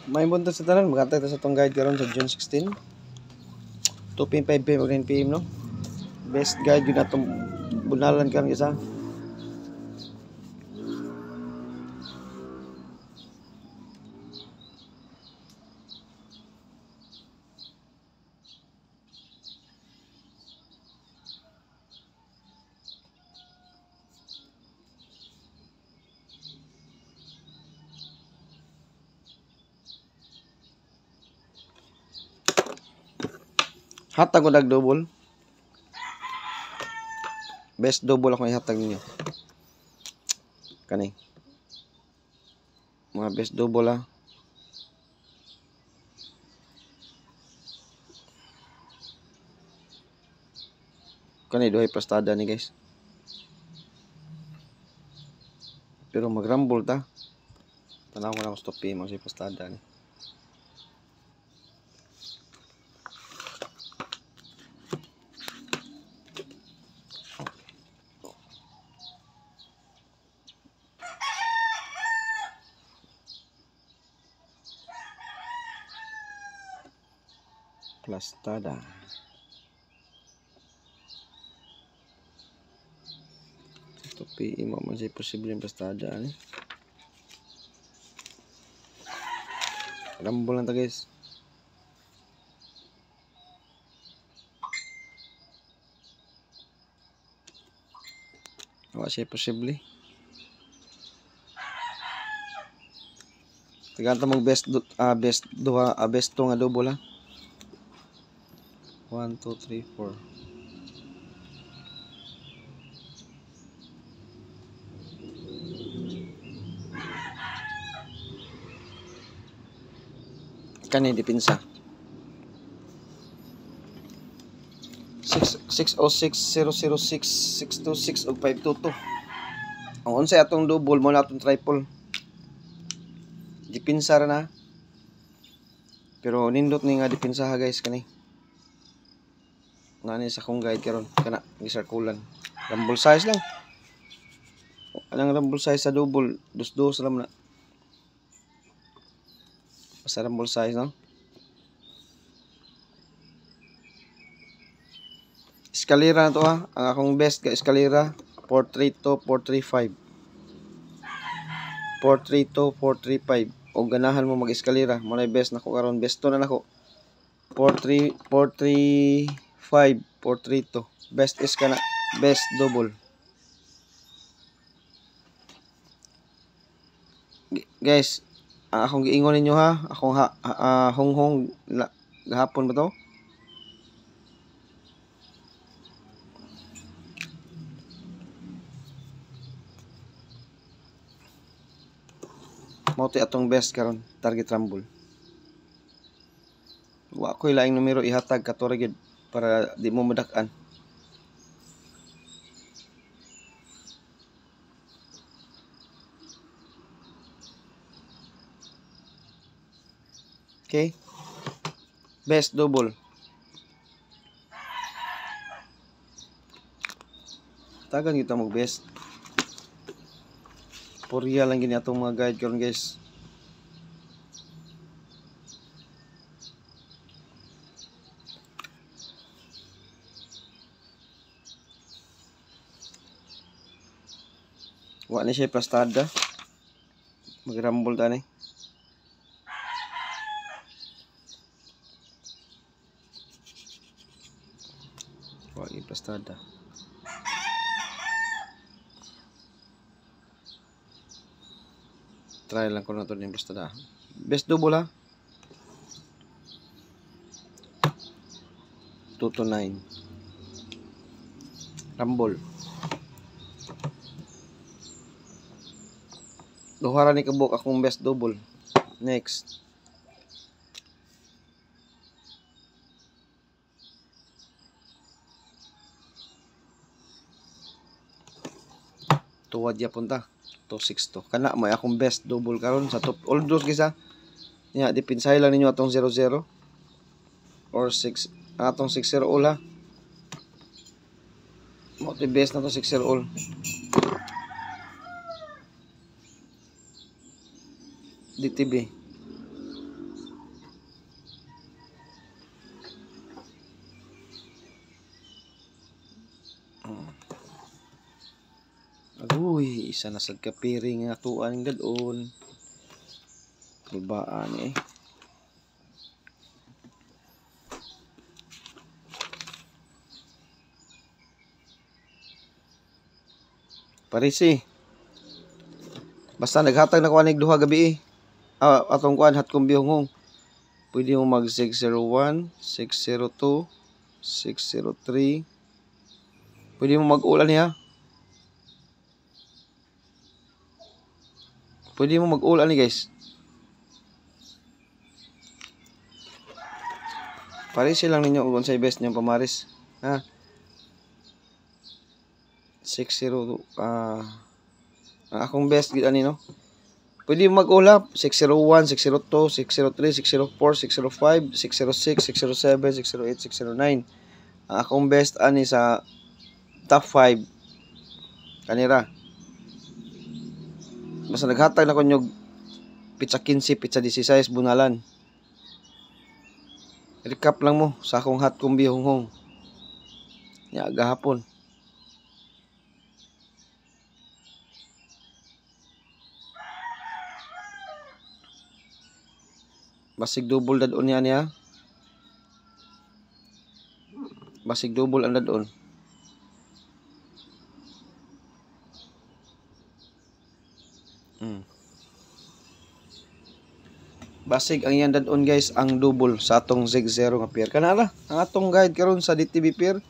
May buntot sa tanan, magantay ta sa tong guide karon sa June 16. 2:05 PM ug 9 PM no. Best guide yun atong bunalan karon isa. Hatag ko dag double. Best double ako ihatag ninyo. Kani. Mga best double ha. Kani duhay pastada ni guys. Pero magrambol ta. Tanaw ko lang stop mo si pastada ni. Plastada. Tapi mo man siya posible yung plastada ni. Rambol lang ta guys. Wala siya posible. Tiganta mong best to nga double ha. 1, 2, 3, 4. Kani dipinsa. 606-006-626 ug 522. Ang unsay atong double mo na atong triple. Dipinsa ra na. Pero nindot ni nga dipinsa ha guys kani. Nani sa kong guide karon kana gisarkulan. Rumble size lang. Anang rumble size sa double, dos lang na. Basta rumble size no. Eskalera na to ha. Ang akong best ka eskalera 432 435. 432 435. O ganahan mo mag-eskalera, mo na best nako karon, besto na nako. 435 432. Best is kana, best double. Guys, ang akong giingon ninyo ha, akong honghong gahapon ba to? Mao ti atong best karon, target rumble. Wa ko'y laing numero ihatag kato ra gyud para di mo madak-an. Okay? Best double. Tagan kita mag best. Porya lang gini atong mga guide karon guys. Wa ni siya plastada. Magrambol ta ni. Wa ni plastada. Try lang ko na to yung plastada. Best double ha. 2 to 9. Rumble. Duhara ni kabuk akong best double. Next. Tuwad ya punta. 2-6 to. Kana may akong best double karon sa top. All those gisa. Nya dipinsahay lang ninyo atong 0-0 or 6 atong 6-0 all ha. Mo ti best na to 6-0 all. DTB. Isa na sad ka piring nga tuan gadon. Libaan eh. Parisi. Basta naghatag na ko anig duha gabi eh. Atong kuan hat kumbihong. Pwede mo mag 601, 602, 603. Pwede mo mag-ulan niya. Pwede mo mag-ulan ni guys. Parisi lang ninyo kung sa best niyong pamaris. Ha? 602. Ang akong best gid ani no. Pwede mo mag-ulap 601, 602, 603, 604, 605, 606, 607, 608, 609. Ang akong best ani sa top 5 kanira. Basta naghatag na ko nyog pizza 15, pizza 16 bunalan. Recap lang mo sa akong hot combi honghong. Ya gahapon. Basig double dadon niya. Basig double ang dadon. Basig ang yan dadon guys ang double sa atong Z0 nga pair. Kanara ang atong guide karon sa DTB pair.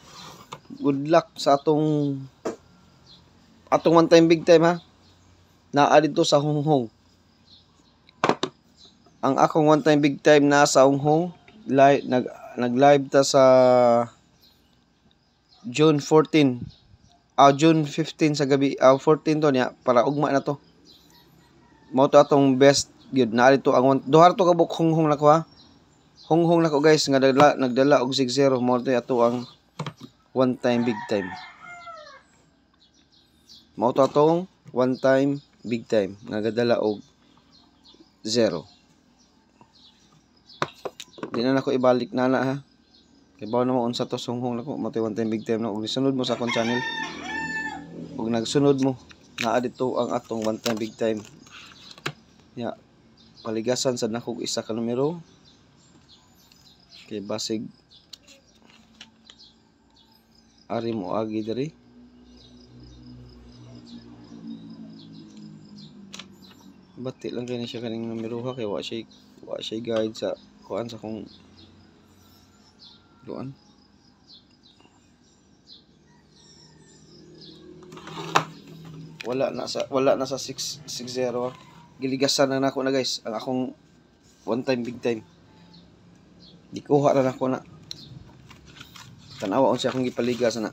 Good luck sa atong one time big time ha. Naa dito sa honghong. Ang akong one time big time na sa honghong nag-live ta sa June 14. June 15 sa gabi. 14 to niya para ugma na to. Mao to atong best gyud na dito ang duha to ka buk honghong nako ha. Honghong nako guys nga nagdala og 6-0 mo to ato ang one time big time. Mao to atong one time big time nga gadala og 0. Di na nako ibalik na ha. Kay bawo na mo unsa to honghong nako mo to one time big time na ug sunod mo sa akong channel. Ug nagsunod mo naa dito ang atong one time big time. Ya, paligasan sa nakog isa ka numero. Kay basig ari mo agi diri. Bati lang kay siya kaning numero ha kay wa siya guide sa kuan sa kung doon. Wala na sa 660. Giligasan na nako na guys ang akong one time big time. Di kuha na nako na. Tanawa unsa akong gipaligas na.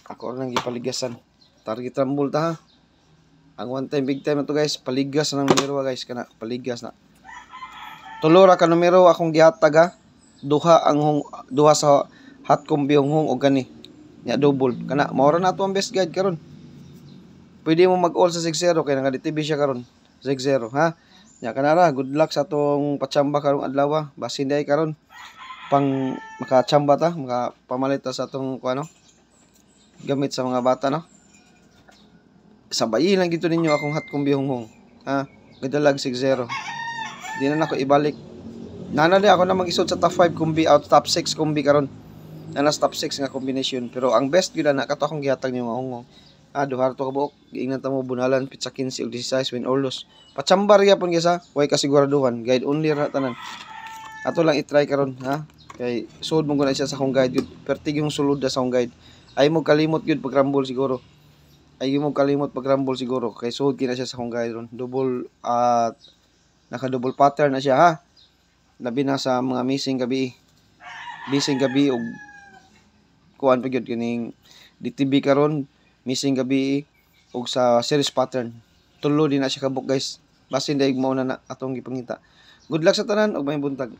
Ako lang gipaligasan. Target rumble ta ha. Ang one time big time na to guys, paligas na ng numero guys kana, paligas na. Tulo ra ka numero akong gihatag ha. Duha sa hot combi honghong og gani. Nya double kana mao ra na ato ang best guide karon. Pwede mo mag-all sa 6-0 kay nga DTB siya karon. 6-0 ha. Nya kanara good luck sa atong pachamba karong adlaw. Basin day karon pang makachamba ta, makapamalit ta sa atong kuano gamit sa mga bata no. Sabayin lang gito ninyo akong hot combi honghong ha. Gadalag 6-0. Di na nako ibalik. Nana di ako na mag-isod sa top 5 combi out top 6 combi karon. Na top 6 nga combination pero ang best gyud na kato akong gihatag niyo nga honghong. Duha to ka buok giingnan ta mo bunalan pizza 15 ug 16 win or lose. Pachambar gyapon gyasa way kasiguraduhan guide only ra tanan. Ato lang i-try karon ha. Kay sud mo guna siya sa akong guide gyud pertig yung sulod sa akong guide. Ay mo kalimot gyud pag rumble siguro. Ay mo kalimot pag rumble siguro kay sud kina siya sa akong guide ron. Double naka double pattern na siya ha. Labi na sa mga missing gabi. Missing gabi og kuan pa gyud kining DTB karon missing gabi og sa series pattern. Tulo din na siya kabuk guys. Basin daig mao na atong gipangita. Good luck sa tanan og may buntag.